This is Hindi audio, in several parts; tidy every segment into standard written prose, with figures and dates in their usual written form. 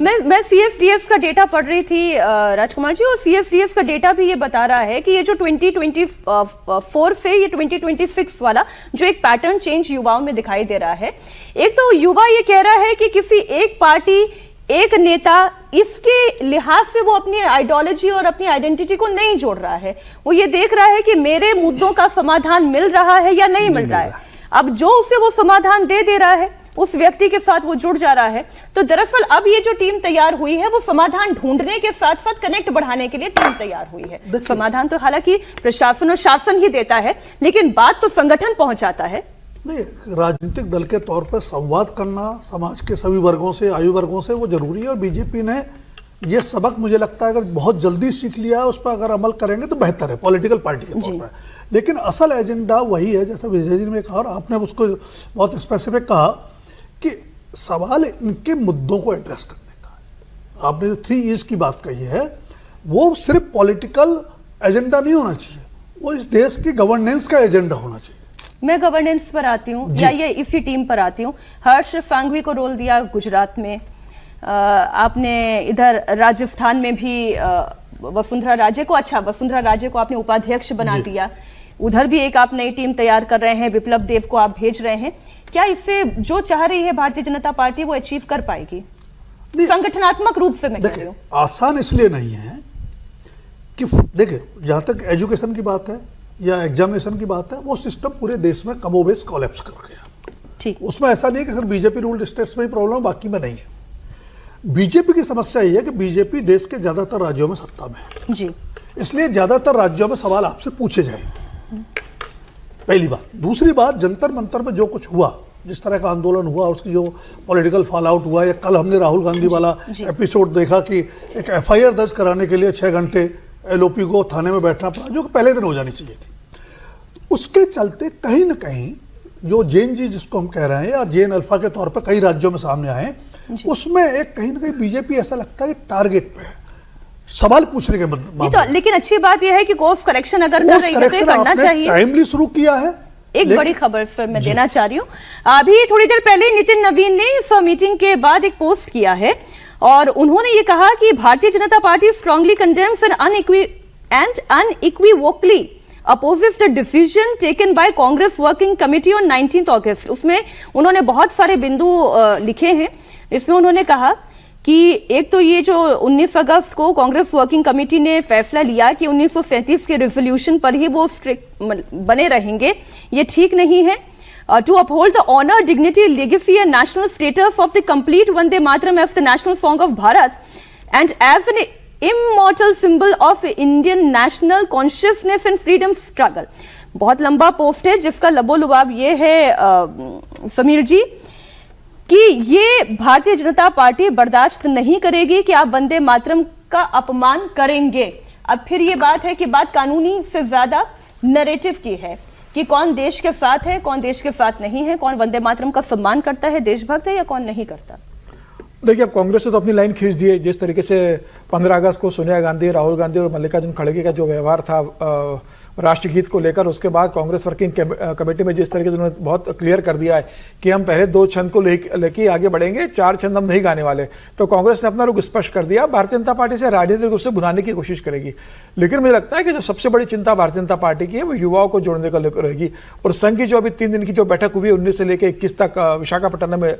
मैं CSDS का डेटा पढ़ रही थी राजकुमार जी, और CSDS का डेटा भी ये बता रहा है कि ये जो 2024 से ये 2026 वाला जो एक पैटर्न चेंज युवाओं में दिखाई दे रहा है। एक तो युवा ये कह रहा है कि किसी एक पार्टी, एक नेता, इसके लिहाज से वो अपनी आइडियोलॉजी और अपनी आइडेंटिटी को नहीं जोड़ रहा है। वो ये देख रहा है कि मेरे मुद्दों का समाधान मिल रहा है या नहीं मिल रहा है। अब जो उसे वो समाधान दे रहा है उस व्यक्ति के साथ वो जुड़ जा रहा है। तो दरअसल अब ये जो टीम तैयार हुई है वो समाधान ढूंढने के साथ साथ कनेक्ट बढ़ाने के लिए टीम तैयार हुई है। समाधान तो हालांकि प्रशासन और शासन ही देता है, लेकिन बात तो संगठन पहुंचाता है। नहीं, राजनीतिक दल के तौर पर संवाद करना समाज के सभी वर्गों से, आयु वर्गों से, वो जरूरी है। और बीजेपी ने ये सबक मुझे लगता है अगर बहुत जल्दी सीख लिया, उस पर अगर अमल करेंगे तो बेहतर है पॉलिटिकल पार्टी के तौर पर। लेकिन असल एजेंडा वही है, जैसा विजय जी ने कहा और आपने उसको बहुत स्पेसिफिक कहा कि सवाल इनके मुद्दों को एड्रेस करने का है। आपने जो 3 E's की बात कही है वो सिर्फ पॉलिटिकल एजेंडा नहीं होना चाहिए, वो इस देश की गवर्नेंस का एजेंडा होना चाहिए। मैं गवर्नेंस पर आती हूँ या ये इसी टीम पर आती हूँ। हर्ष सांघवी को रोल दिया गुजरात में, आपने इधर राजस्थान में भी वसुंधरा राजे को आपने उपाध्यक्ष बना दिया। उधर भी एक आप नई टीम तैयार कर रहे हैं, विप्लव देव को आप भेज रहे हैं। क्या इससे जो चाह रही है भारतीय जनता पार्टी वो अचीव कर पाएगी संगठनात्मक रूप से? मैं कह रही हूं आसान इसलिए नहीं है कि देखिए, जहां तक एजुकेशन की बात है या एग्जामिनेशन की बात है, वो सिस्टम पूरे देश में कमोबेश कोलैप्स कर गया। ठीक, उसमें ऐसा नहीं है कि सिर्फ बीजेपी रूल्ड स्टेट्स में ही प्रॉब्लम, बाकी में नहीं है। बीजेपी की समस्या यह है कि बीजेपी देश के ज्यादातर राज्यों में सत्ता में है जी, इसलिए ज्यादातर राज्यों में सवाल आपसे पूछे जाएंगे, पहली बात। दूसरी बात, जंतर मंतर में जो कुछ हुआ, जिस तरह का आंदोलन हुआ, उसकी जो पॉलिटिकल फॉल आउट हुआ, या कल हमने राहुल गांधी वाला एपिसोड देखा कि एक FIR दर्ज कराने के लिए 6 घंटे LOP को थाने में बैठना पड़ा, जो पहले दिन हो जानी चाहिए थी। उसके चलते कहीं ना कहीं जो जेन जी जिसको हम कह रहे हैं, या जेन अल्फा के तौर पर कई राज्यों में सामने आए, उसमें एक कहीं ना कहीं बीजेपी ऐसा लगता है टारगेट पे है सवाल पूछने के मामले। तो लेकिन अच्छी बात यह है कि कोर्स करेक्शन अगर कर रही है तो ये करना चाहिए। टाइमली शुरू किया है। एक बड़ी खबर फिर मैं देना चाह रही हूँ। अभी थोड़ी देर पहले नितिन नवीन ने इस मीटिंग के बाद एक पोस्ट किया है और उन्होंने ये कहा कि Bharatiya Janata Party strongly condemns and unequivocally opposes the decision taken by Congress working committee on 19 अगस्त। उसमें उन्होंने बहुत सारे बिंदु लिखे हैं। इसमें उन्होंने कहा कि एक तो ये जो 19 अगस्त को कांग्रेस वर्किंग कमेटी ने फैसला लिया कि 1937 के रेजोल्यूशन पर ही वो स्ट्रिक्ट बने रहेंगे, ये ठीक नहीं है। To uphold the honour, dignity, legacy and national status of the complete Vande Mataram as the national song of Bharat and as an immortal symbol of Indian national consciousness and freedom struggle. बहुत लंबा पोस्ट है जिसका लबोलुबाब ये है समीर जी कि ये भारतीय जनता पार्टी बर्दाश्त नहीं करेगी कि आप वंदे मातरम का अपमान करेंगे। अब फिर ये बात है कि बात कानूनी से ज्यादा नैरेटिव की है कि कौन देश के साथ है, कौन देश के साथ नहीं है, कौन वंदे मातरम का सम्मान करता है, देशभक्त है या कौन नहीं करता। देखिए, अब कांग्रेस ने तो अपनी लाइन खींच दी है। जिस तरीके से 15 अगस्त को सोनिया गांधी, राहुल गांधी और मल्लिकार्जुन खड़गे का जो व्यवहार था राष्ट्रगीत को लेकर, उसके बाद कांग्रेस वर्किंग कमेटी में जिस तरीके से उन्होंने बहुत क्लियर कर दिया है कि हम पहले 2 छंद को लेके आगे बढ़ेंगे, 4 छंद हम नहीं गाने वाले, तो कांग्रेस ने अपना रुख स्पष्ट कर दिया। भारतीय जनता पार्टी से राजनीतिक रूप से बुलाने की कोशिश करेगी। लेकिन मुझे लगता है कि जो सबसे बड़ी चिंता भारतीय जनता पार्टी की है वो युवाओं को जोड़ने का लेकर रहेगी। और संघ की जो अभी 3 दिन की जो बैठक हुई 19 से लेकर 21 तक विशाखापट्टनम में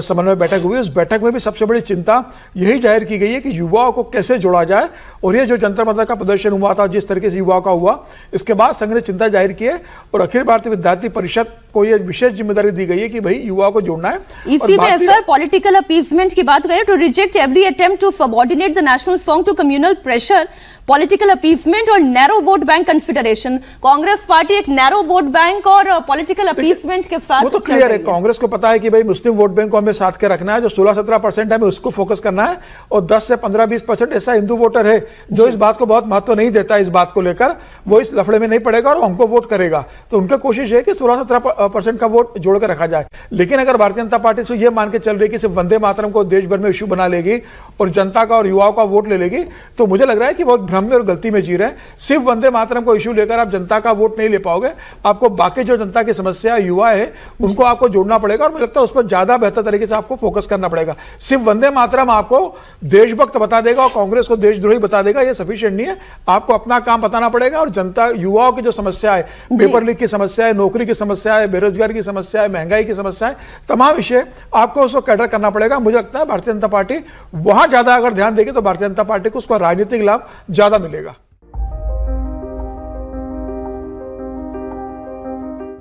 समन्वय बैठक हुई, उस बैठक में भी सबसे बड़ी चिंता यही जाहिर की गई है कि युवाओं को कैसे जोड़ा जाए। और ये जो जंतर मंतर का प्रदर्शन हुआ था, जिस तरीके से युवाओं का हुआ, इसके बाद संघ ने चिंता जाहिर की है और अखिल भारतीय विद्यार्थी परिषद को यह विशेष जिम्मेदारी दी गई है कि भाई युवाओं को जोड़ना है। इसी में सर पॉलिटिकल अपीसमेंट की बात करें तो reject every attempt to subordinate the national song to communal pressure, political appeasement और narrow vote bank consideration. Congress party एक नैरो वोट बैंक और पॉलिटिकल अपीसमेंट के साथ वो तो क्लियर है। कांग्रेस को पता है कि भाई मुस्लिम वोट बैंक को हमें साथ के रखना है, जो 16-17% है हमें उसको फोकस करना है, और 10 से 15-20% ऐसा हिंदू वोटर है जो इस बात को बहुत महत्व नहीं देता है। इस बात को लेकर वो इस लफड़े में नहीं पड़ेगा और हमको वोट करेगा। तो उनका कोशिश है कि 16-17% का वोट जोड़कर रखा जाए। लेकिन अगर भारतीय जनता पार्टी से ये मान के चल रही है कि सिर्फ वंदे मातरम को देश भर में इश्यू बना लेगी और जनता का और युवाओं का वोट ले लेगी, तो मुझे लग रहा है कि वो भ्रम में और गलती में जी रहे हैं। सिर्फ वंदे मातरम को इशू लेकर आप जनता का वोट नहीं ले पाओगे, आपको बाकी जो जनता की समस्या युवा है उनको आपको जोड़ना पड़ेगा, और मुझे लगता है उस पर ज्यादा बेहतर तरीके से आपको फोकस करना पड़ेगा। सिर्फ वंदे मातरम आपको देशभक्त बता देगा और कांग्रेस को देशद्रोही बता देगा, यह सफिशिएंट नहीं है। आपको अपना काम बताना पड़ेगा और जनता युवाओं की जो समस्या है, पेपर लीक की समस्या है, नौकरी की समस्या है, बेरोजगारी की समस्या है, महंगाई की समस्या है, तमाम विषय आपको उसको कैटर करना पड़ेगा। मुझे लगता है भारतीय जनता पार्टी वहां ज्यादा अगर ध्यान देगी तो भारतीय जनता पार्टी को उसका राजनीतिक लाभ ज्यादा मिलेगा।